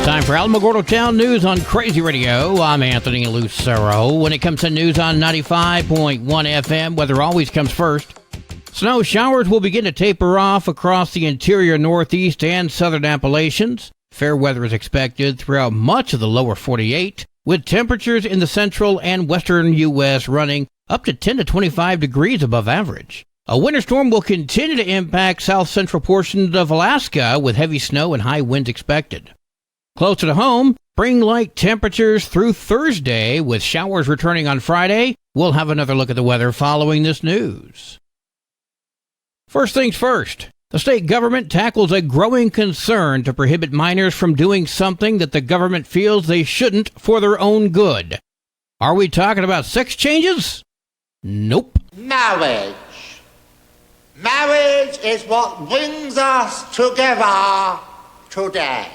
Time for Alamogordo Town News on Crazy Radio. I'm Anthony Lucero. When it comes to news on 95.1 FM, weather always comes first. Snow showers will begin to taper off across the interior Northeast and Southern Appalachians. Fair weather is expected throughout much of the lower 48, with temperatures in the central and western U.S. running up to 10 to 25 degrees above average. A winter storm will continue to impact south-central portions of Alaska, with heavy snow and high winds expected. Closer to home, spring-like temperatures through Thursday, with showers returning on Friday. We'll have another look at the weather following this news. First things first, the state government tackles a growing concern to prohibit minors from doing something that the government feels they shouldn't for their own good. Are we talking about sex changes? Nope. Marriage. Marriage is what brings us together today.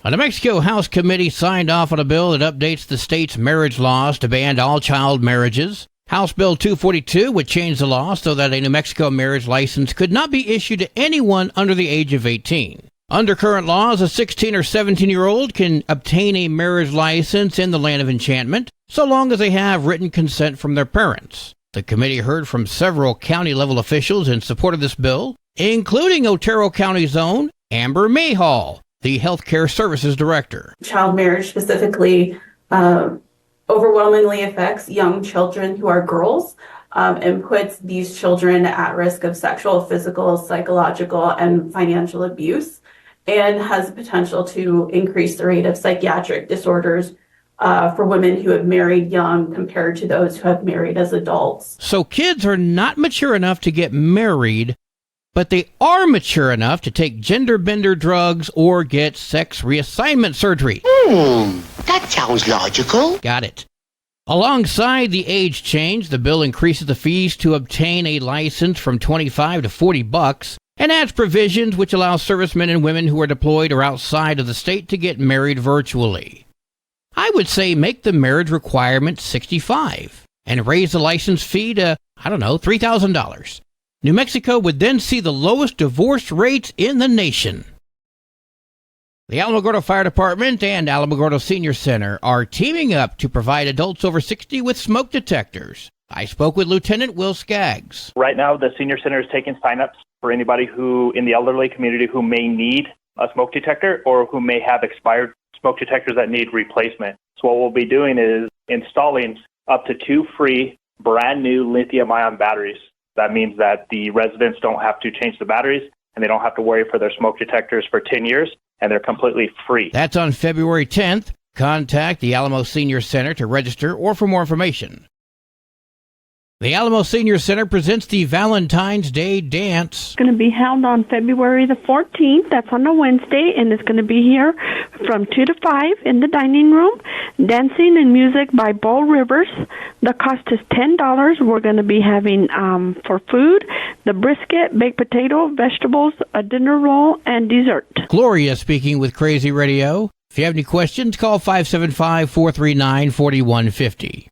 A New Mexico House committee signed off on a bill that updates the state's marriage laws to ban all child marriages. House Bill 242 would change the law so that a New Mexico marriage license could not be issued to anyone under the age of 18. Under current laws, a 16 or 17-year-old can obtain a marriage license in the land of enchantment so long as they have written consent from their parents. The committee heard from several county-level officials in support of this bill, including Otero County's own Amber Mayhall, the Healthcare Services Director. Child marriage specifically overwhelmingly affects young children who are girls and puts these children at risk of sexual, physical, psychological, and financial abuse, and has the potential to increase the rate of psychiatric disorders for women who have married young compared to those who have married as adults. So kids are not mature enough to get married, but they are mature enough to take gender bender drugs or get sex reassignment surgery. That sounds logical. Got it. Alongside the age change, the bill increases the fees to obtain a license from $25 to $40 and adds provisions which allow servicemen and women who are deployed or outside of the state to get married virtually. I would say make the marriage requirement $65 and raise the license fee to, $3,000. New Mexico would then see the lowest divorce rates in the nation. The Alamogordo Fire Department and Alamogordo Senior Center are teaming up to provide adults over 60 with smoke detectors. I spoke with Lieutenant Will Skaggs. Right now, the Senior Center is taking sign-ups for anybody who, in the elderly community, who may need a smoke detector or who may have expired smoke detectors that need replacement. So what we'll be doing is installing up to 2 free, brand new lithium-ion batteries. That means that the residents don't have to change the batteries and they don't have to worry for their smoke detectors for 10 years, and they're completely free. That's on February 10th. Contact the Alamo Senior Center to register or for more information. The Alamo Senior Center presents the Valentine's Day Dance. It's going to be held on February the 14th. That's on a Wednesday, and it's going to be here from 2 to 5 in the dining room. Dancing and music by Bull Rivers. The cost is $10. We're going to be having, for food, the brisket, baked potato, vegetables, a dinner roll, and dessert. Gloria speaking with Crazy Radio. If you have any questions, call 575-439-4150.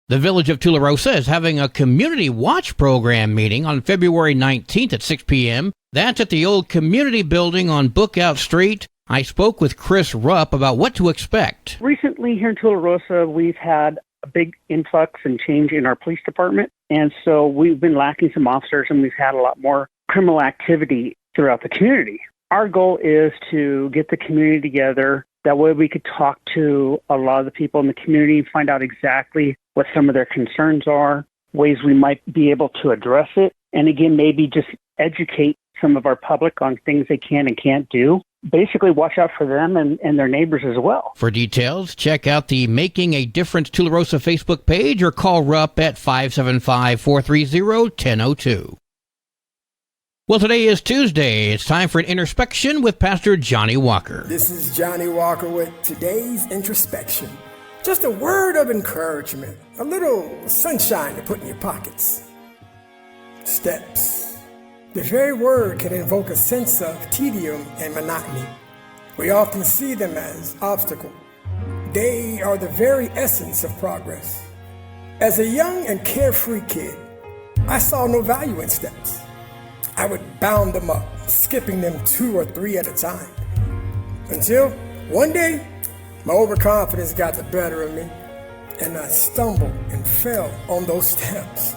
The Village of Tularosa is having a community watch program meeting on February 19th at 6 p.m. That's at the old community building on Bookout Street. I spoke with Chris Rupp about what to expect. Recently here in Tularosa, we've had a big influx and change in our police department. And so we've been lacking some officers, and we've had a lot more criminal activity throughout the community. Our goal is to get the community together. That way we could talk to a lot of the people in the community, find out exactly what some of their concerns are, ways we might be able to address it, and again, maybe just educate some of our public on things they can and can't do. Basically, watch out for them and their neighbors as well. For details, check out the Making a Difference Tularosa Facebook page or call Rupp at 575-430-1002. Well, today is Tuesday. It's time for an introspection with Pastor Johnny Walker. This is Johnny Walker with today's introspection. Just a word of encouragement, a little sunshine to put in your pockets. Steps. The very word can invoke a sense of tedium and monotony. We often see them as obstacles. They are the very essence of progress. As a young and carefree kid, I saw no value in steps. I would bound them up, skipping them 2 or 3 at a time. Until one day, my overconfidence got the better of me, and I stumbled and fell on those steps.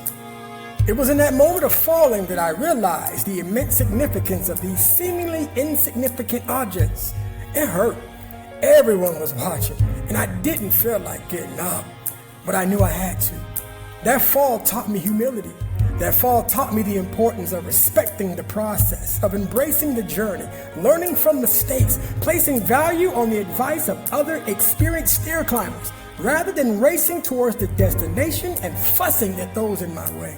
It was in that moment of falling that I realized the immense significance of these seemingly insignificant objects. It hurt. Everyone was watching, and I didn't feel like getting up, but I knew I had to. That fall taught me humility. That fall taught me the importance of respecting the process, of embracing the journey, learning from mistakes, placing value on the advice of other experienced stair climbers, rather than racing towards the destination and fussing at those in my way.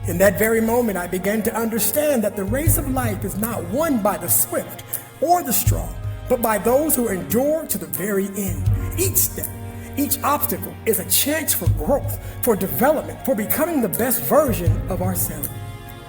In that very moment, I began to understand that the race of life is not won by the swift or the strong, but by those who endure to the very end. Each step, each obstacle is a chance for growth, for development, for becoming the best version of ourselves.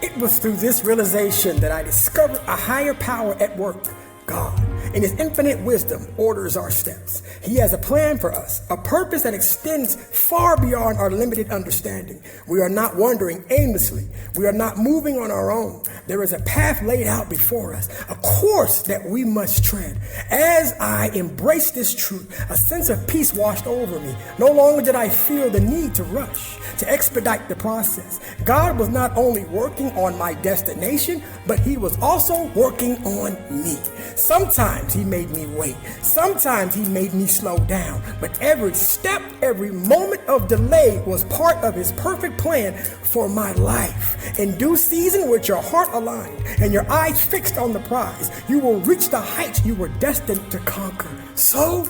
It was through this realization that I discovered a higher power at work. God, in His infinite wisdom, orders our steps. He has a plan for us, a purpose that extends far beyond our limited understanding. We are not wandering aimlessly. We are not moving on our own. There is a path laid out before us, a course that we must tread. As I embraced this truth, a sense of peace washed over me. No longer did I feel the need to rush, to expedite the process. God was not only working on my destination, but He was also working on me. Sometimes He made me wait. Sometimes He made me slow down. But every step, every moment of delay was part of His perfect plan for my life. In due season, with your heart aligned and your eyes fixed on the prize, you will reach the heights you were destined to conquer. So,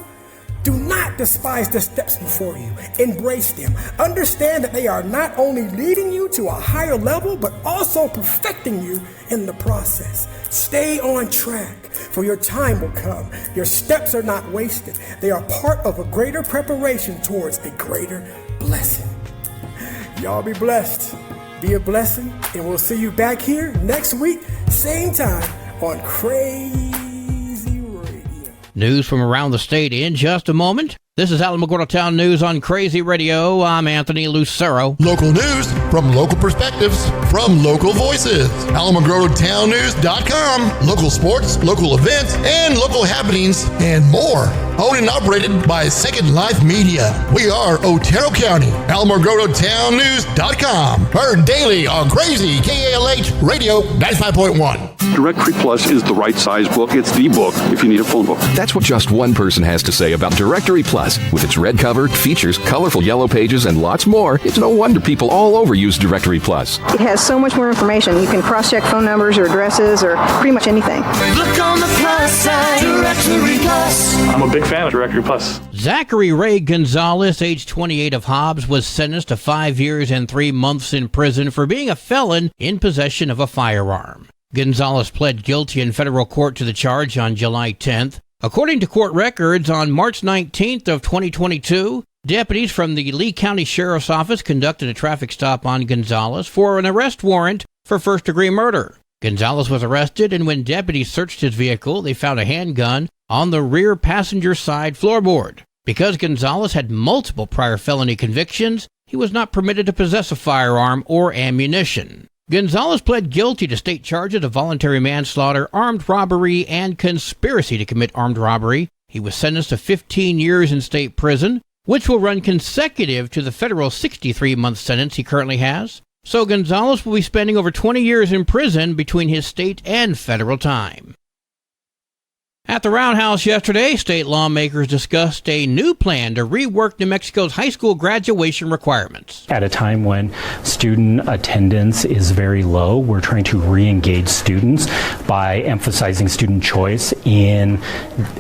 do not despise the steps before you. Embrace them. Understand that they are not only leading you to a higher level, but also perfecting you in the process. Stay on track, for your time will come. Your steps are not wasted. They are part of a greater preparation towards a greater blessing. Y'all be blessed. Be a blessing, and we'll see you back here next week, same time on Crazy Radio. News from around the state in just a moment. This is Alamogordo Town News on Crazy Radio. I'm Anthony Lucero. Local news from local perspectives, from local voices. AlamogordoTownNews.com. Local sports, local events, and local happenings, and more. Owned and operated by Second Life Media. We are Otero County. AlamogordoTownNews.com. Heard daily on Crazy KALH Radio 95.1. Directory Plus is the right size book. It's the book if you need a phone book. That's what just one person has to say about Directory Plus. With its red cover, features, colorful yellow pages, and lots more, it's no wonder people all over use Directory Plus. It has so much more information. You can cross-check phone numbers or addresses or pretty much anything. Look on the plus side, Directory Plus. I'm a big fan of Directory Plus. Zachary Ray Gonzalez, age 28 of Hobbs, was sentenced to 5 years and 3 months in prison for being a felon in possession of a firearm. Gonzalez pled guilty in federal court to the charge on July 10th. According to court records, on March 19th of 2022, deputies from the Lee County Sheriff's Office conducted a traffic stop on Gonzalez for an arrest warrant for first-degree murder. Gonzalez was arrested, and when deputies searched his vehicle, they found a handgun on the rear passenger side floorboard. Because Gonzalez had multiple prior felony convictions, he was not permitted to possess a firearm or ammunition. Gonzalez pled guilty to state charges of voluntary manslaughter, armed robbery, and conspiracy to commit armed robbery. He was sentenced to 15 years in state prison, which will run consecutive to the federal 63-month sentence he currently has. So Gonzalez will be spending over 20 years in prison between his state and federal time. At the Roundhouse yesterday, state lawmakers discussed a new plan to rework New Mexico's high school graduation requirements. At a time when student attendance is very low, we're trying to re-engage students by emphasizing student choice in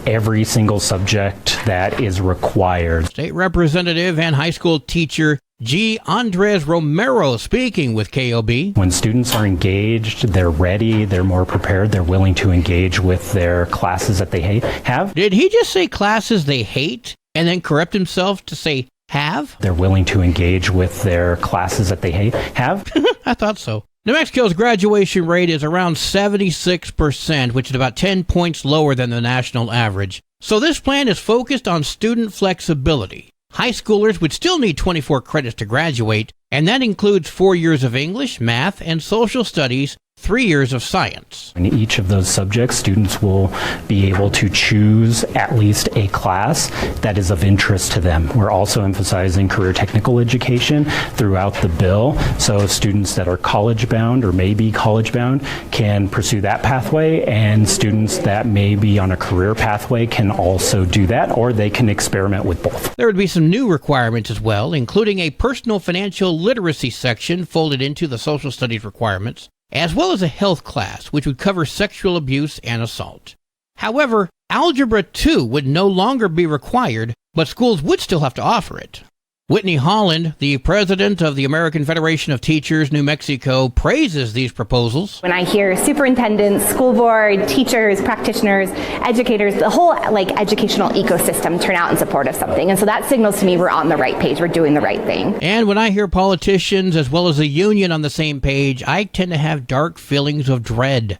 every single subject that is required. State Representative and high school teacher G. Andres Romero speaking with KOB. When students are engaged, they're ready, they're more prepared, they're willing to engage with their classes that they have. Did he just say classes they hate and then correct himself to say have? They're willing to engage with their classes that they have. I thought so. New Mexico's graduation rate is around 76%, which is about 10 points lower than the national average. So this plan is focused on student flexibility. High schoolers would still need 24 credits to graduate, and that includes 4 years of English, math, and social studies, 3 years of science. In each of those subjects, students will be able to choose at least a class that is of interest to them. We're also emphasizing career technical education throughout the bill, so students that are college-bound or may be college-bound can pursue that pathway, and students that may be on a career pathway can also do that, or they can experiment with both. There would be some new requirements as well, including a personal financial literacy section folded into the social studies requirements, as well as a health class, which would cover sexual abuse and assault. However, Algebra 2 would no longer be required, but schools would still have to offer it. Whitney Holland, the president of the American Federation of Teachers New Mexico, praises these proposals. When I hear superintendents, school board, teachers, practitioners, educators, the whole educational ecosystem turn out in support of something. And so that signals to me we're on the right page, we're doing the right thing. And when I hear politicians as well as the union on the same page, I tend to have dark feelings of dread.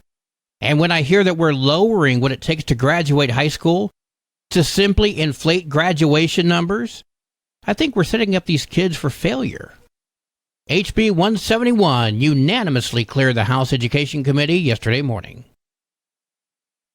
And when I hear that we're lowering what it takes to graduate high school to simply inflate graduation numbers, I think we're setting up these kids for failure. HB 171 unanimously cleared the House Education Committee yesterday morning.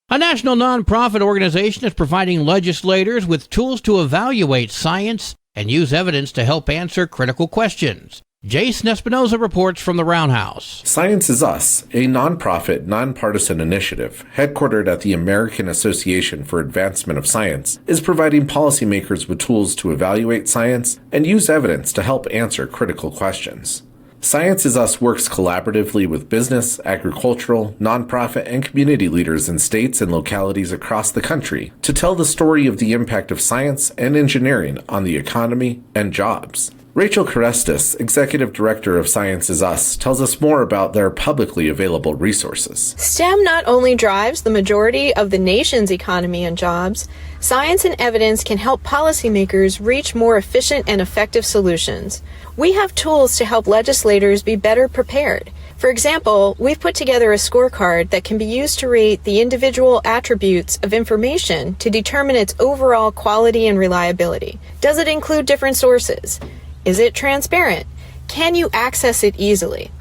A national nonprofit organization is providing legislators with tools to evaluate science and use evidence to help answer critical questions. Jason Espinoza reports from the Roundhouse. Science is Us, a nonprofit, nonpartisan initiative headquartered at the American Association for Advancement of Science, is providing policymakers with tools to evaluate science and use evidence to help answer critical questions. Science is Us works collaboratively with business, agricultural, nonprofit, and community leaders in states and localities across the country to tell the story of the impact of science and engineering on the economy and jobs. Rachel Carestis, Executive Director of Science is Us, tells us more about their publicly available resources. STEM not only drives the majority of the nation's economy and jobs, science and evidence can help policymakers reach more efficient and effective solutions. We have tools to help legislators be better prepared. For example, we've put together a scorecard that can be used to rate the individual attributes of information to determine its overall quality and reliability. Does it include different sources? Is it transparent? Can you access it easily?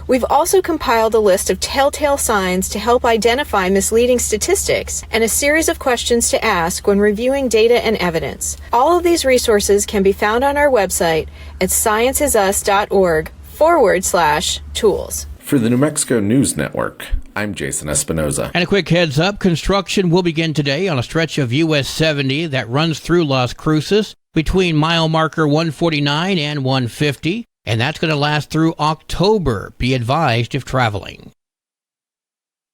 We've also compiled a list of telltale signs to help identify misleading statistics and a series of questions to ask when reviewing data and evidence. All of these resources can be found on our website at scienceisus.org/tools. For the New Mexico News Network, I'm Jason Espinoza. And a quick heads up, construction will begin today on a stretch of US 70 that runs through Las Cruces between mile marker 149 and 150, and that's going to last through October. Be advised if traveling.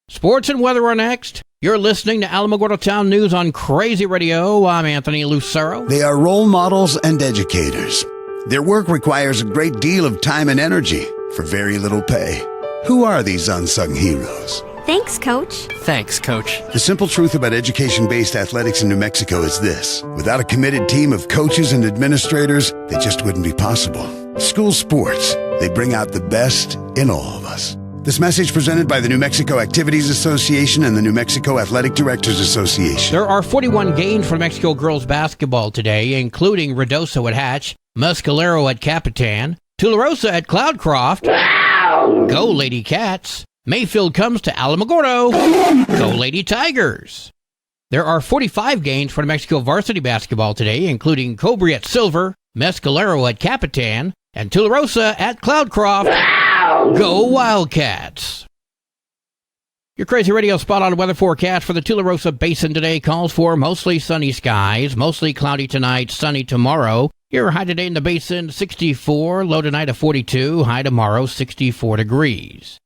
Sports and weather are next. You're listening to Alamogordo Town News on Crazy Radio. I'm Anthony Lucero. They are role models and educators. Their work requires a great deal of time and energy for very little pay. Who are these unsung heroes? Thanks, Coach. Thanks, Coach. The simple truth about education-based athletics in New Mexico is this. Without a committed team of coaches and administrators, they just wouldn't be possible. School sports, they bring out the best in all of us. This message presented by the New Mexico Activities Association and the New Mexico Athletic Directors Association. There are 41 games for New Mexico girls basketball today, including Ruidoso at Hatch, Mescalero at Capitan, Tularosa at Cloudcroft. Wow! Go Lady Cats. Mayfield comes to Alamogordo. Go Lady Tigers. There are 45 games for New Mexico varsity basketball today, including Cobry at Silver, Mescalero at Capitan, and Tularosa at Cloudcroft. Wow! Go Wildcats. Your Crazy Radio spot on weather forecast for the Tularosa Basin today calls for mostly sunny skies, mostly cloudy tonight, sunny tomorrow. Your high today in the basin, 64, low tonight of 42, high tomorrow, 64 degrees.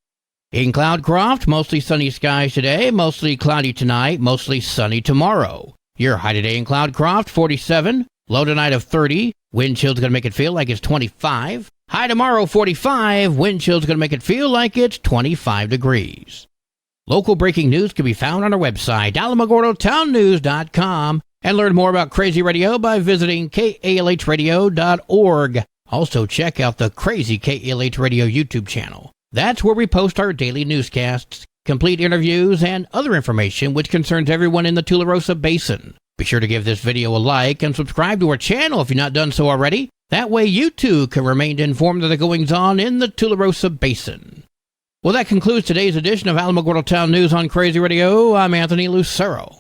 In Cloudcroft, mostly sunny skies today, mostly cloudy tonight, mostly sunny tomorrow. Your high today in Cloudcroft, 47, low tonight of 30, wind chill's going to make it feel like it's 25. High tomorrow, 45, wind chill's going to make it feel like it's 25 degrees. Local breaking news can be found on our website, alamogordotownnews.com, and learn more about Crazy Radio by visiting kalhradio.org. Also, check out the Crazy KALH Radio YouTube channel. That's where we post our daily newscasts, complete interviews, and other information which concerns everyone in the Tularosa Basin. Be sure to give this video a like and subscribe to our channel if you've not done so already. That way you too can remain informed of the goings-on in the Tularosa Basin. Well, that concludes today's edition of Alamogordo Town News on Crazy Radio. I'm Anthony Lucero.